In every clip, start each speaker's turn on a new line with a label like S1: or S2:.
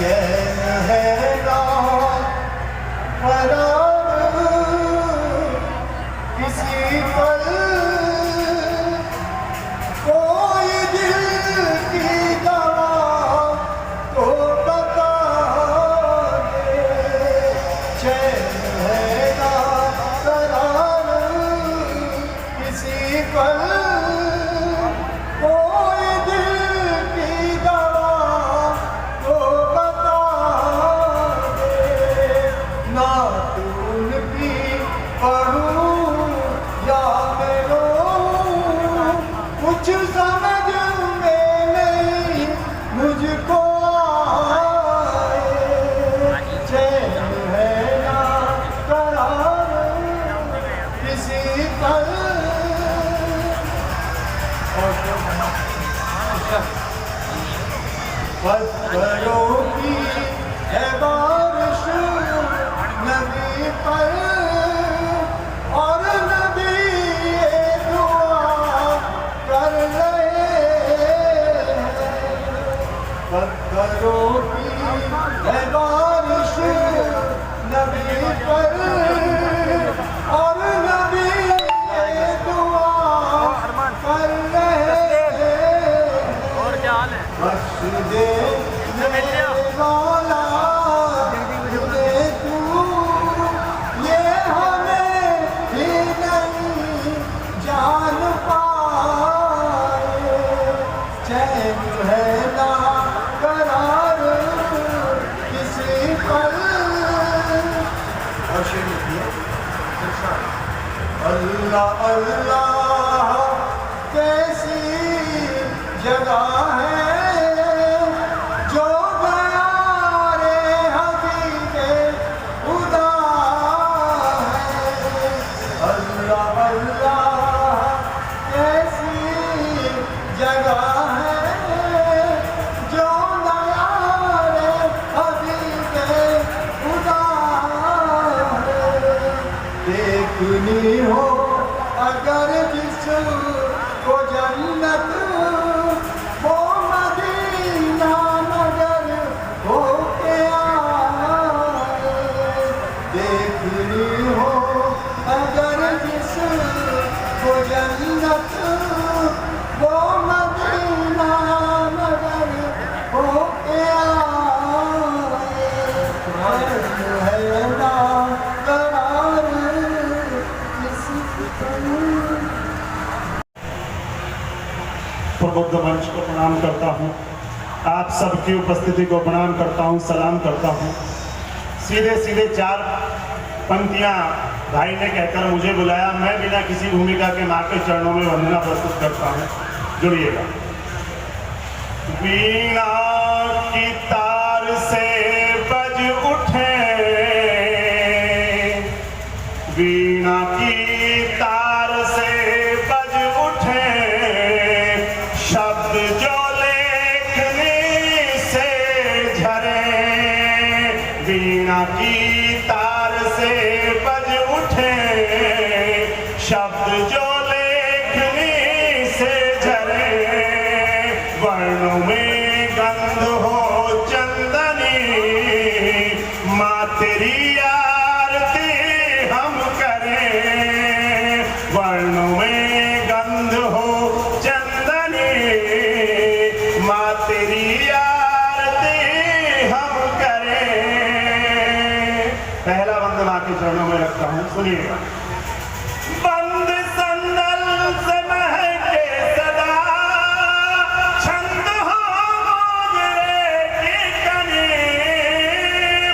S1: चैन है ना करार किसी पल कोई दिल की दवा तो बता दे। चैन है ना करार किसी पल कोई दिल की दवा तो बता दे। ना तू उनकी पढ़ूं या मैं रोऊं कुछ समझ में नहीं मुझको आए। चैन है ना करार किसी पल पत्थरों की है बारिश नदी पर और नदी ये दुआ कर रहे हैं। पत्थरों की है बारिश नदी पर और नदी ये दुआ कर रहे हैं।
S2: और क्या हाल है?
S1: बख्श दे मेरे मौला दे तू ये हमें भी नहीं जान पाए। चैन है ना करार किसी पल। और शेर लिखिए अल्लाह अल्लाह कैसी जगह है जो गया रे हबीबे खुदा है। अल्लाह अल्लाह कैसी जगह है जो गया रे हबीबे खुदा है। देखनी हो अगर जिसको जन्नत वो मदीना नगर होके आए। देखनी हो अगर जिसको जन्नत वो मदीना नगर होके आए। है ना करार किसी पल।
S3: प्रबुद्ध मंच को प्रणाम करता हूँ, आप सबकी उपस्थिति को प्रणाम करता हूँ, सलाम करता हूँ। सीधे सीधे चार पंक्तियाँ भाई ने कहकर मुझे बुलाया, मैं बिना किसी भूमिका के माँ के चरणों में वंदना प्रस्तुत करता हूँ। जुड़िएगा। वीणा की तार से बज उठे, वीणा की तार से बज उठे शब्द जो लेखनी से झरे। वीणा की तार से बज उठे शब्द जो लेखनी से झरे। वर्णों में गंध हो चंदनी माँ तेरी आरती हम करें। वर्णों में गंध हो चंदनी माँ तेरी आरती हम करें। पहला बंद माँ के चरणों में रखता हूँ, सुनिएगा। बंद संदल से महके सदा छंद हो मोगरे की कनी।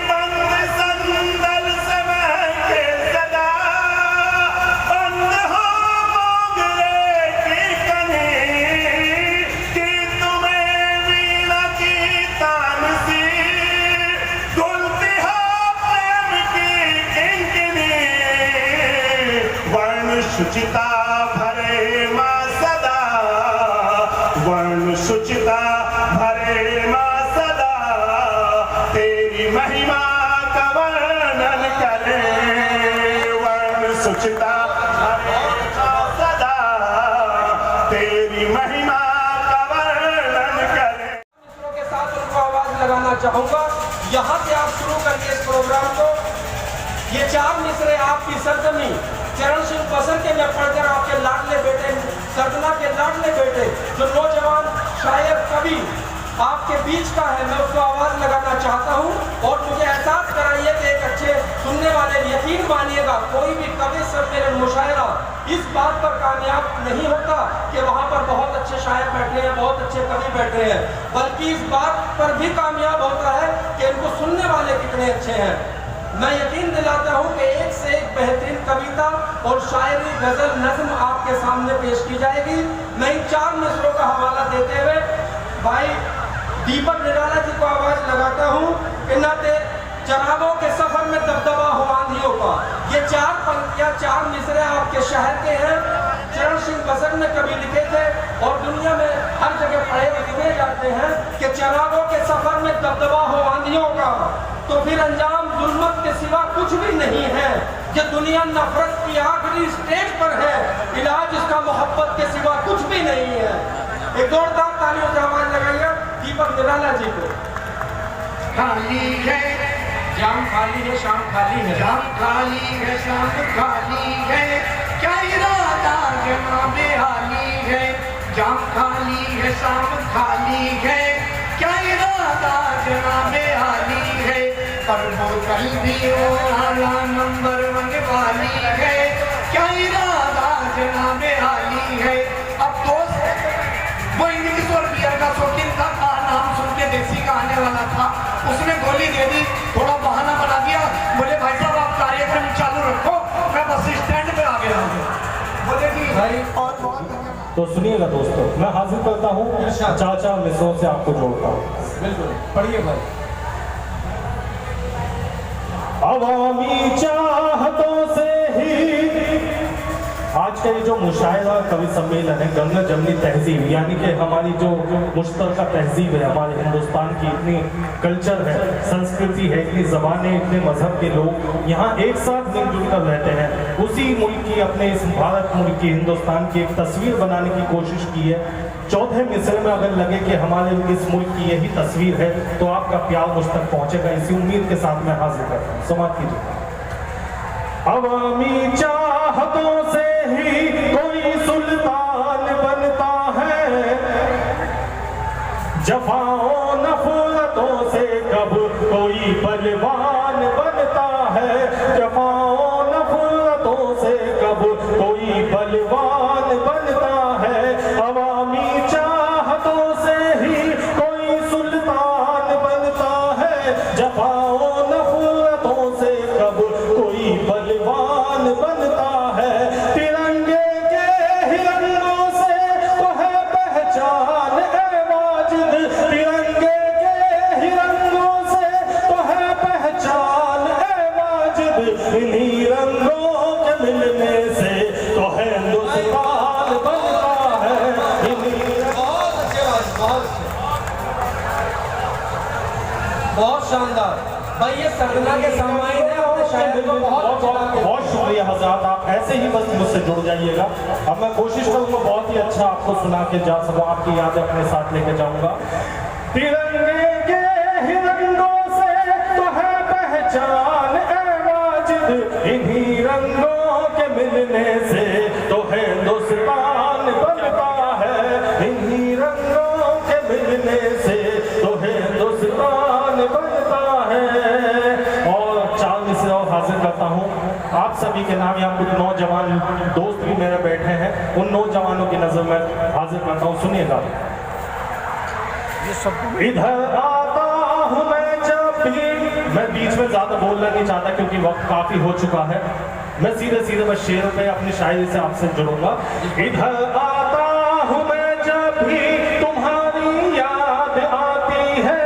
S3: बंद संदल से महके सदा बंद हो मोगरे की कनी। कि तुम्हें वीणा की तान सी घुलती हो प्रेम की किंकिनी। वर्ण शुचिता भरे माँ सदा, वर्ण शुचिता भरे माँ सदा तेरी महिमा का वर्णन करें। वर्ण शुचिता भरे माँ सदा तेरी महिमा का वर्णन करें।
S2: के साथ उनको आवाज लगाना चाहूंगा। यहाँ से आप शुरू करिए इस प्रोग्राम को। ये 4 मिसरे आपकी सरजमी चरण सिंह बसर के में पढ़कर आपके लाडले बेटे, सरदना के लाडले बेटे, जो नौजवान शायर कवि आपके बीच का है, मैं उसको आवाज़ लगाना चाहता हूँ। और मुझे एहसास कराइए कि एक अच्छे सुनने वाले, यकीन मानिएगा कोई भी कवि सम्मेलन मुशायरा इस बात पर कामयाब नहीं होता कि वहाँ पर बहुत अच्छे शायर बैठे हैं, बहुत अच्छे कवि बैठे हैं, बल्कि इस बात पर भी कामयाब होता है कि इनको सुनने वाले कितने अच्छे हैं। मैं यकीन दिलाता हूँ कि एक से एक बेहतरीन कविता और शायरी, गज़ल, नज़्म आपके सामने पेश की जाएगी। मैं इन 4 मिसरों का हवाला देते हुए भाई दीपक निराला जी को आवाज़ लगाता हूँ कि नाते चरागों के सफर में दबदबा हो आंधियों का। ये 4 पंक्तियाँ, 4 मिसरे आपके शहर के हैं, चरण सिंह बसर ने कभी लिखे थे और दुनिया में हर जगह पढ़े लिखे जाते हैं कि चरागों के सफर में दबदबा हो आंधियों का, तो फिर अंजाम जुल्मत के सिवा कुछ भी नहीं है। ये दुनिया नफरत की आखिरी स्टेज पर है, इलाज इसका मोहब्बत के सिवा कुछ भी नहीं है। एक जोरदार तालियों से आवाज लगाइए दीपक निराला जी को।
S1: खाली है
S2: जाम खाली है, शाम खाली है,
S1: शाम खाली है, शाम खाली है, क्या इरादा जनाबे हाली है। जाम खाली है, शाम खाली है, क्या इरादा जनाबे हाली है। पर बोतल भी आला नंबर 1 वाली है, क्या इरादा जनाबे हाली है। अब दोस्त वो इंग्लिश और बियर का शौकीन था, नाम सुन के देसी का आने वाला था, उसने गोली दे दी, थोड़ा बहाना बना दिया, बोले भाई साहब आप कार्यक्रम चालू रखो, मैं बस स्टैंड पे आ गया हूँ। बोले कि भाई और बहुत।
S4: तो सुनिएगा दोस्तों, मैं हाजिर करता हूँ चाचा मिसरों से आपको जोड़ता हूँ।
S2: बिल्कुल पढ़िए भाई।
S4: अवामी चाहतों से ही आज का ये जो मुशायरा कवि सम्मेलन है, गंगा जमनी तहजीब, यानी कि हमारी जो मुश्तरका तहजीब है, हमारे हिंदुस्तान की इतनी कल्चर है, संस्कृति है, इतनी ज़बानें, इतने मजहब के लोग यहाँ एक साथ मिलजुल कर रहते हैं, उसी मुल्क की, अपने इस भारत मुल्क की, हिंदुस्तान की एक तस्वीर बनाने की कोशिश की है। चौथे मिसरे में अगर लगे कि हमारे इस मुल्क की यही तस्वीर है तो आपका प्यार मुझ तक पहुँचेगा, इसी उम्मीद के साथ मैं हाजिर करता हूँ। समाप्त कीजिए। अवामी चाहतों से ही कोई सुल्तान बनता है, जफाओं नफरतों से कब कोई बलवान बनता है। जफाओं नफरतों से कब कोई बलवान बनता है। अवामी चाहतों से ही कोई सुल्तान बनता है, जफाओं नफरतों से कब कोई बलवान बनता है। तिरंगे के ही रंगों से तो है पहचान ए वाजिद, तिरंगे के ही रंगों से तो है पहचान ए वाजिद। इन्हीं रंगों के मिलने से तो है हिंदुस्तान बनता है।
S2: बहुत अच्छे बात, बहुत अच्छे, बहुत शानदार भाई। ये सरदना के सामाइन है, अपने शायर को
S4: बहुत शुक्रिया हज़रात, आप ऐसे ही बस मुझसे जुड़ जाइएगा। अब मैं कोशिश करूँगा बहुत ही अच्छा आपको सुना के जा सकूँ, आपकी यादें अपने साथ लेके जाऊँगा। तिरंगे के ही रंगों से तो है पहचान ए वाजिद, इन्हीं रंगों के मिलने से तो है हिंदुस्तान बनता है। इन्हीं रंगों के मिलने से तो है हिंदुस्तान बनता है। और 4 मिसरे और हाजिर करता हूँ आप सभी के नाम। यहाँ कुछ नौजवान दोस्त भी मेरे बैठे हैं, उन नौजवानों की नजर में हाजिर करता हूँ, सुनिएगा। इधर आता हूँ मैं जब भी, मैं बीच में ज्यादा बोलना नहीं चाहता क्योंकि वक्त काफी हो चुका है, मैं सीधे सीधे बस शेर पे अपनी शायरी से आपसे जुड़ूंगा। इधर आता हूँ मैं जब भी तुम्हारी याद आती है,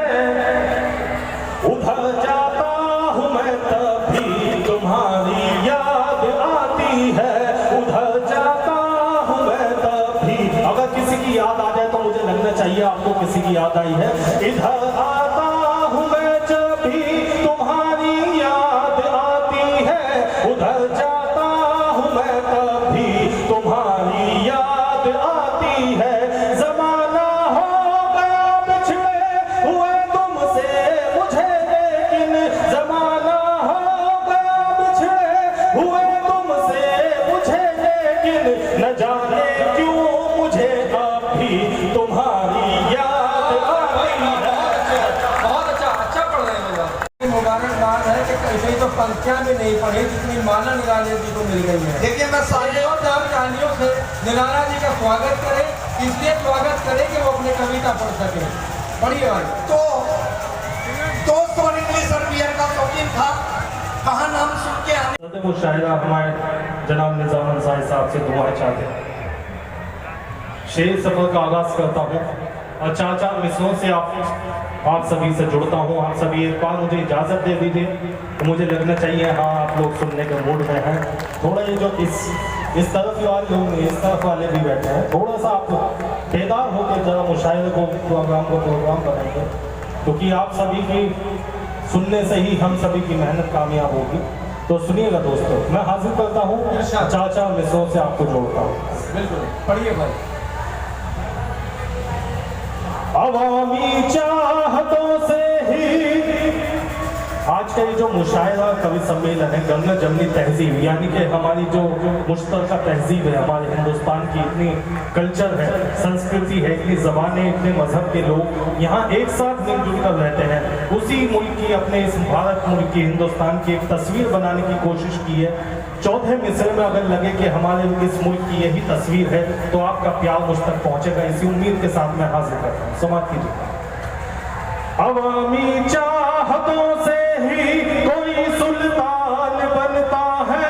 S4: उधर जाता हूँ मैं तब भी तुम्हारी याद आती है। उधर जाता हूँ मैं तब भी, अगर किसी की याद आ जाए तो मुझे लगना चाहिए आपको किसी की याद आई है। इधर आता हूँ मैं जब भी तुम्हारी याद आती है, उधर जाता हूँ मैं तब भी तुम्हारी याद आती है। जमाना हो गया बिछड़े हुए तुमसे मुझे
S2: पंक्तियां भी नहीं पढ़ी जितनी माला निराला जी को मिल गई है।
S1: देखिए मैं सारे
S2: और चार कहानियों से निराला जी का स्वागत करें, इसलिए स्वागत करें कि वो अपनी कविता पढ़ सके। पढ़िए भाई।
S1: तो दोस्त और इंग्लिश और बियर का शौकीन था, कहा नाम सुन के आने
S4: वो शायरा हमारे जनाब निजाम अंसारी साहब से दुआएं चाहते हैं। शेर सफर का आगाज करता हूँ और चार चार मिसरों से आप सभी से जुड़ता हूँ। आप सभी एक बार मुझे इजाज़त दे दीजिए, तो मुझे लगना चाहिए हाँ आप लोग सुनने के मूड में हैं। थोड़ा ये जो इस तरफ वाले लोग इस तरफ वाले भी बैठे हैं, थोड़ा सा आप बेदार होकर जरा मुशायरे को प्रोग्राम बनाइए, क्योंकि आप सभी की सुनने से ही हम सभी की मेहनत कामयाब होगी। तो सुनिएगा दोस्तों, मैं हाजिर करता हूँ चार चार मिसरों से आपको जोड़ता हूँ।
S2: बिल्कुल पढ़िए भाई।
S4: अवामी चाहतों से ही आज का ये जो मुशायरा कवि सम्मेलन है, गंगा जमनी तहजीब, यानी कि हमारी जो मुश्तरका तहजीब है, हमारे हिंदुस्तान की इतनी कल्चर है, संस्कृति है, इतनी ज़बानें, इतने मजहब के लोग यहाँ एक साथ मिलजुल कर रहते हैं। उसी मुल्क की, अपने इस भारत मुल्क की, हिंदुस्तान की एक तस्वीर बनाने की कोशिश की है। चौथे मिसरे में अगर लगे कि हमारे इस मुल्क की यही तस्वीर है, तो आपका प्यार मुझ तक पहुँचेगा। इसी उम्मीद के साथ मैं हाजिर करता हूँ। समाप्त कीजिए। अवामी चाहतों से ही कोई सुल्तान बनता है,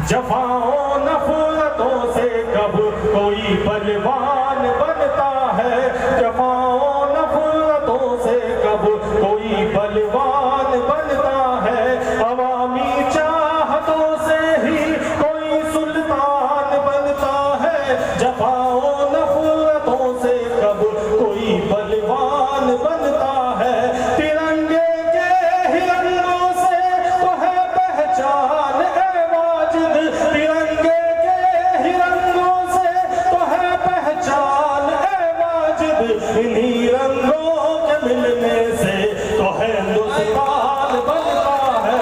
S4: जफाओं नफरतों से कब कोई बलवान बनता है, जफाओं नफरतों से कब कोई बलवान बनता है। अवामी चाहतों से ही कोई सुल्तान बनता है, जफाओं नफरतों से कब कोई बलवान बनता है। तिरंगे के हिरंगों से तो है पहचान ए वाजिद, तिरंगे के हिरंगों से तो है पहचान ए वाजिद, इन्हीं रंगों के मिलने से तो है हिंदुस्तान बनता है।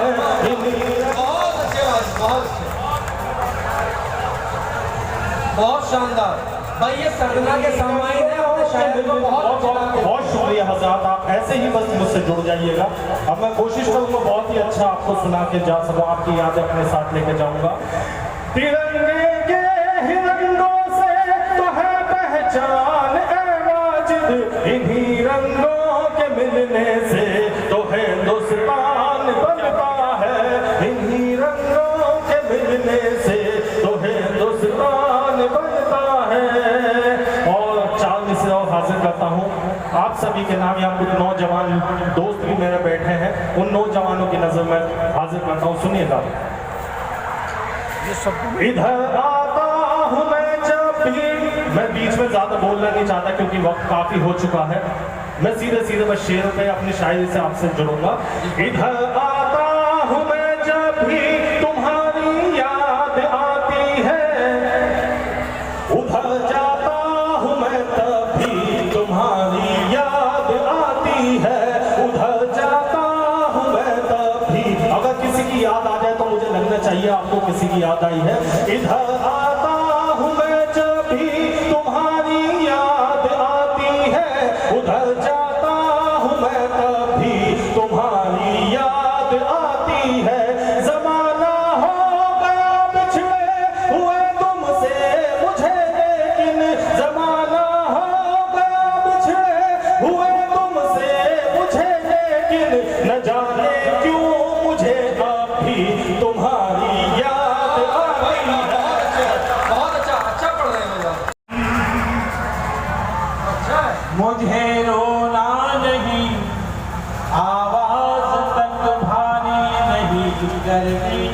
S2: बहुत अच्छे बात, बहुत अच्छे, बहुत शानदार भाई। ये सरगना के सामाइन है, अपने शायद को
S4: बहुत शुक्रिया हज़रात, आप ऐसे ही बस मुझसे जुड़ जाइएगा। अब मैं कोशिश करूँगा बहुत ही अच्छा आपको सुना के जा सकूँ, आपकी यादें अपने साथ लेके जाऊँगा। तिरंगे के हिरंगों से तो है पहचान ए वाजिद, इन्हीं रंगों के मिलने से तो है हिंदुस्तान बनता है, इन्हीं रंगों के मिलने से तो है हिंदुस्तान बनता है। और चार मिसरे और हाजिर करता हूँ आप सभी के नाम। यहाँ कुछ नौजवान दोस्त भी मेरे बैठे हैं, उन नौजवानों की नजर में हाजिर करता हूँ। सुनिएगा। इधर आता हूँ मैं जब भी, मैं बीच में ज्यादा बोलना नहीं चाहता क्योंकि वक्त काफी हो चुका है। मैं सीधे सीधे बस शेर पे अपनी शायरी से आपसे जुड़ूंगा। इधर आता हूँ मैं जब भी तुम्हारी याद आती है, उधर जाता हूँ मैं तब भी तुम्हारी याद आती है, उधर जाता हूँ मैं तब भी। अगर किसी की याद आ जाए तो मुझे लगना चाहिए आपको किसी की याद आई है। इधर आता हूँ मैं जब भी तुम्हारी याद आती है, उधर जाता हूँ मैं तब भी तुम्हारी याद आती है। ज़माना हो गया बिछड़े हुए तुमसे मुझे, लेकिन ज़माना हो गया बिछड़े हुए तुमसे मुझे, लेकिन न जाने क्यों मुझे अब भी तुम्हारी याद आती है।
S2: बहुत अच्छा, अच्छा पढ़ रहे हैं लोग। अच्छा है।
S5: मुझे रोना नहीं, आवाज तक भारी नहीं करनी,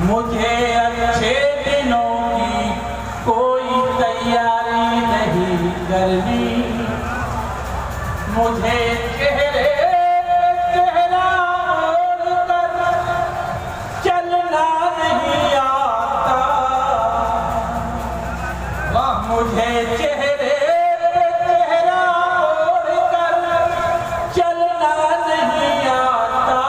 S5: मुझे अच्छे दिनों की कोई तैयारी नहीं करनी, मुझे चेहरे चेहरा ओढ़ कर चलना नहीं आता,
S2: वाह।
S5: मुझे चेहरे चेहरा ओढ़ कर चलना नहीं आता,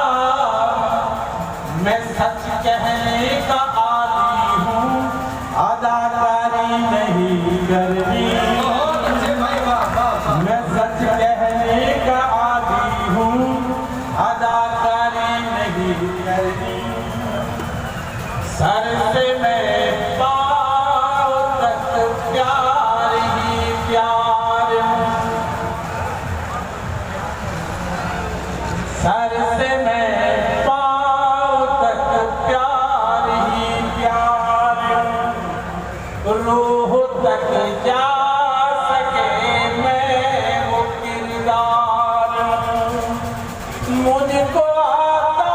S5: मैं सच कहने का आदी हूँ, अदाकारी नहीं करनी,
S2: बहुत अच्छे भाई, वाह वाह वाह।
S5: मैं सच कहने का आदी करनी, सर से मैं पाँव तक प्यार ही प्यार हूँ, सर से मैं पाँव तक प्यार ही प्यार हूँ, रूह तक जा सके मैं वो किरदार हूँ, मुझको आता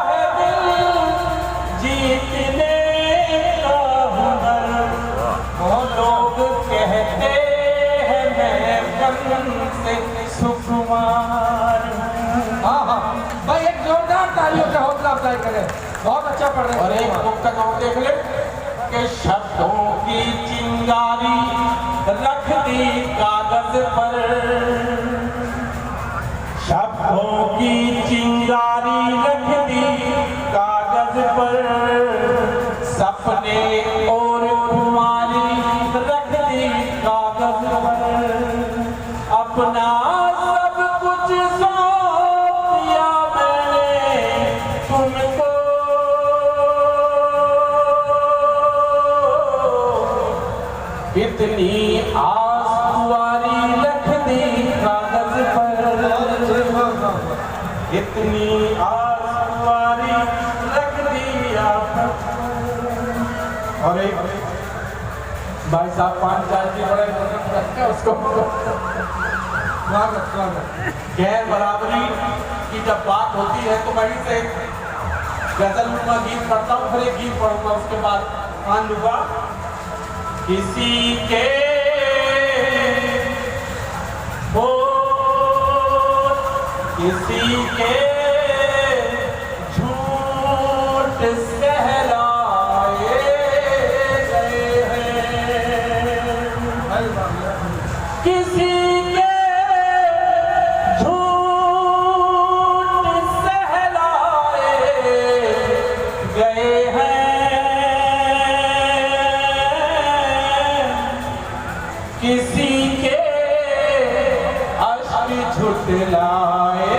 S5: है दिल जीतने का हुनर, वो लोग कहते हैं मैं बन से सुकुमार हूँ।
S2: हाँ हाँ भाई, एक जोरदार तालियों से हौसला अफजाई करें, बहुत अच्छा पढ़ रहे हैं।
S5: और एक बुक का नाम देख ले कि शब्दों की चिंगारी रख दी कागज पर, शब्दों की चिंगारी रख दी कागज पर, सपने और खुमारी रख दी कागज पर, अपना सब कुछ सौंप दिया मैंने तुमको, इतनी आस कुंवारी रख दी कागज पर, इतनी आस कुंवारी रख दी आप। और एक भाई साहब 5-4 की बड़े उसको
S2: स्वागत स्वागत।
S5: गैर बराबरी की जब बात होती है तो वहीं से गजल नुमा गीत पढ़ता हूँ, फिर एक गीत पढ़ूंगा, उसके बाद मान लूंगा। किसी के हो किसी के झूठ सहलाए गए हैं, किसी के झूठ सहलाए गए हैं, किसी के अश्क झुठलाए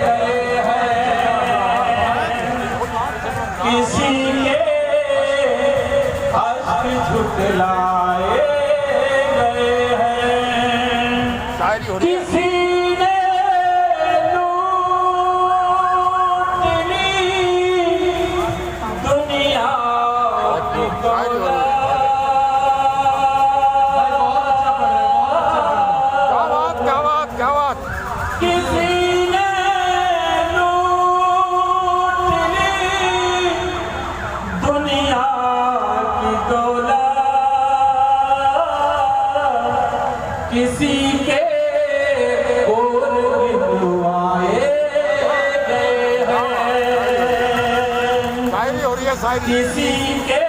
S5: गए हैं, किसी के अश्क झुठलाए गए हैं, किसी ने लूट ली दुनिया की दौलत, किसी ने लूट ली दुनिया की दौलत, किसी के और गिरवाए गए हैं, किसी के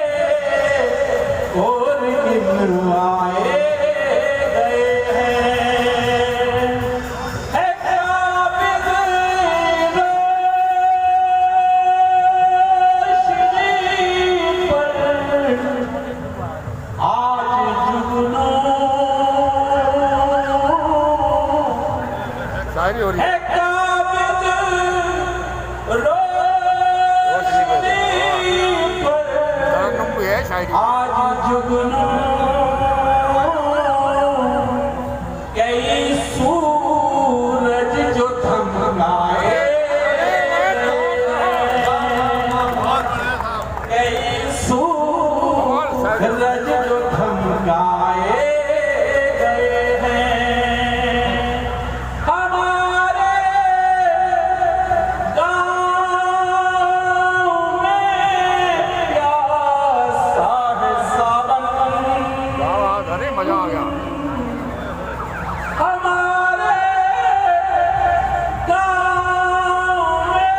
S5: और गिरवाए गए हैं। आज जुगनू कई सूरज जो थमगाए, कई सूरज जो थमगाए गए हैं, हमारे गाँव में प्यासा है सावन,
S6: मजा आ गया।
S5: हमारे गाँव में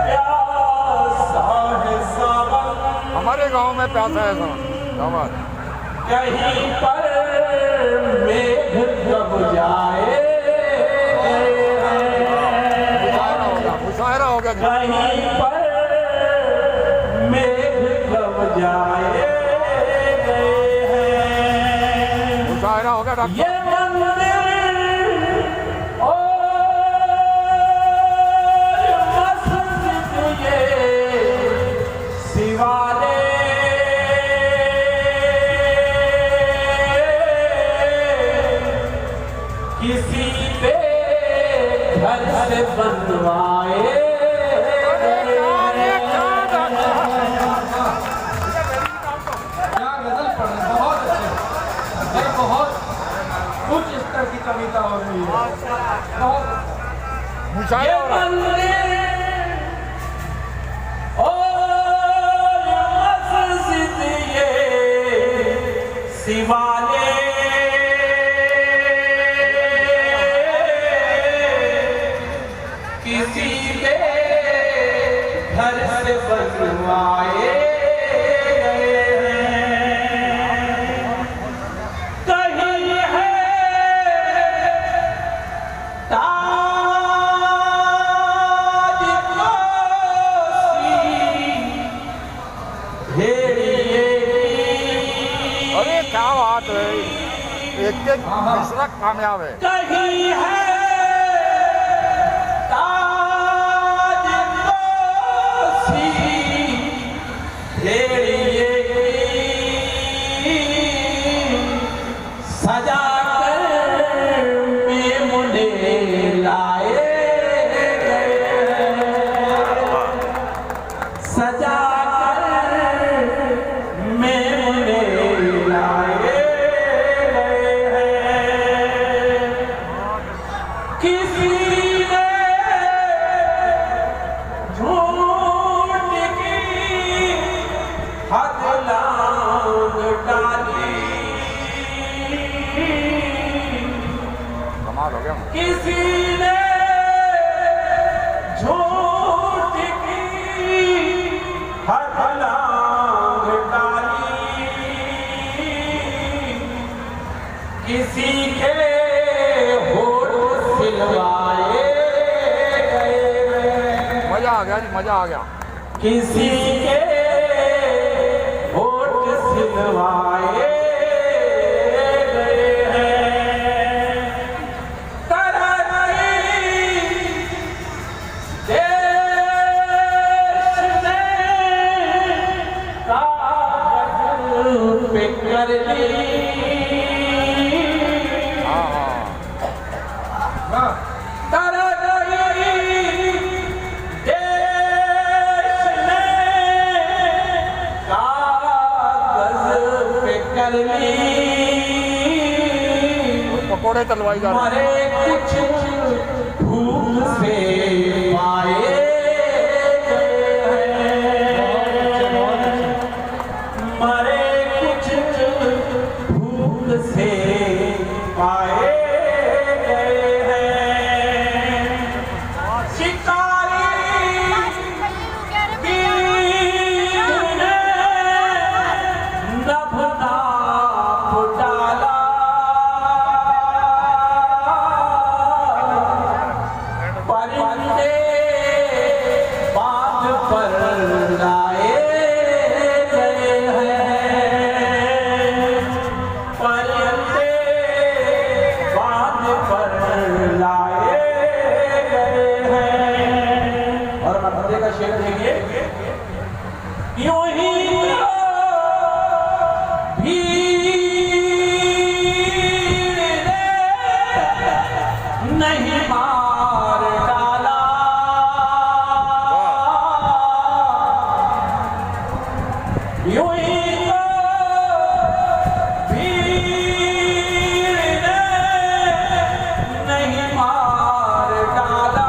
S5: प्यासा है सावन,
S6: हमारे गांव में प्यासा है सावन,
S5: कहीं पर मेघ दब जाए,
S6: मुशायरा हो गया,
S5: कहीं पर मेघ दब जाए गए हैं,
S6: मुशायरा हो गया डॉक्टर।
S5: ये मंदिर ओ किसी पे घर से बनवाए
S2: क्या गजल पढ़ रहे हैं, बहुत अच्छे, ये बहुत उच्च स्तर की कविता हो रही है, बहुत
S6: मुशायरा हो रहा है।
S5: मस्जिद ये शिवाले किसी के घर से बनवाए गए हैं। कहीं है ताज भेड़िए
S6: अरे क्या बात है, एक मिश्रा कामयाब है।
S5: कहीं है ताज भेड़िए सजा कर मेमुने लाए गए, सजा मेमुने लाए गए हैं। किसी ने झूठ की हद लांग डाली,
S6: कमाल हो गया।
S5: किसी ने झूठ की हद लांग डाली, किसी के होठ सिलवाए गए,
S6: मजा आ गया जी, मजा आ गया।
S5: किसी के होठ सिलवाए गए हैं। तरक्की देश ने कागज पे कर ली,
S6: हाँ हाँ,
S5: तरक्की देश ने कागज पे कर ली।
S6: पकौड़े तलवाई जा रहे हैं।
S5: मरे कुछ भूख से पाए गए हैं, मरे कुछ भूख से पाए गए हैं। शिकारी तीर ने नभ नाप डाला, परिंदे बांध पर लाए गए हैं, परिंदे बांध पर लाए गए हैं। और मध्य का शेर देखिए, यूं ही भीड़ ने नहीं मार डाला, यूं ही भीड़ ने नहीं मार डाला।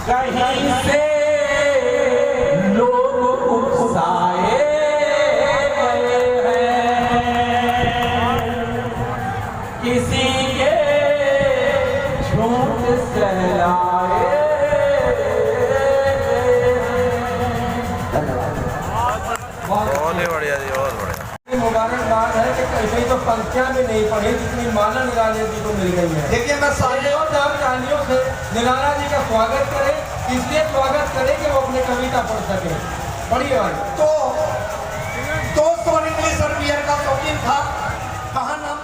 S5: कहीं से लोग उकसाए गए हैं, किसी के झूठ सहलाए
S7: बहुत ही बढ़िया जी, बहुत बढ़िया।
S2: मुबारकबाद है कि कहीं तो पंक्तियां भी नहीं पढ़ी जितनी माला निराला जी को मिल गई है।
S1: देखिए मैं सारे
S2: और चार कहानियों से निराला जी का स्वागत करें, इसलिए स्वागत करें कि वो अपनी कविता पढ़ सके। पढ़िए भाई।
S1: तो दोस्त और इंग्लिश और बियर का शौकीन था, कहा नाम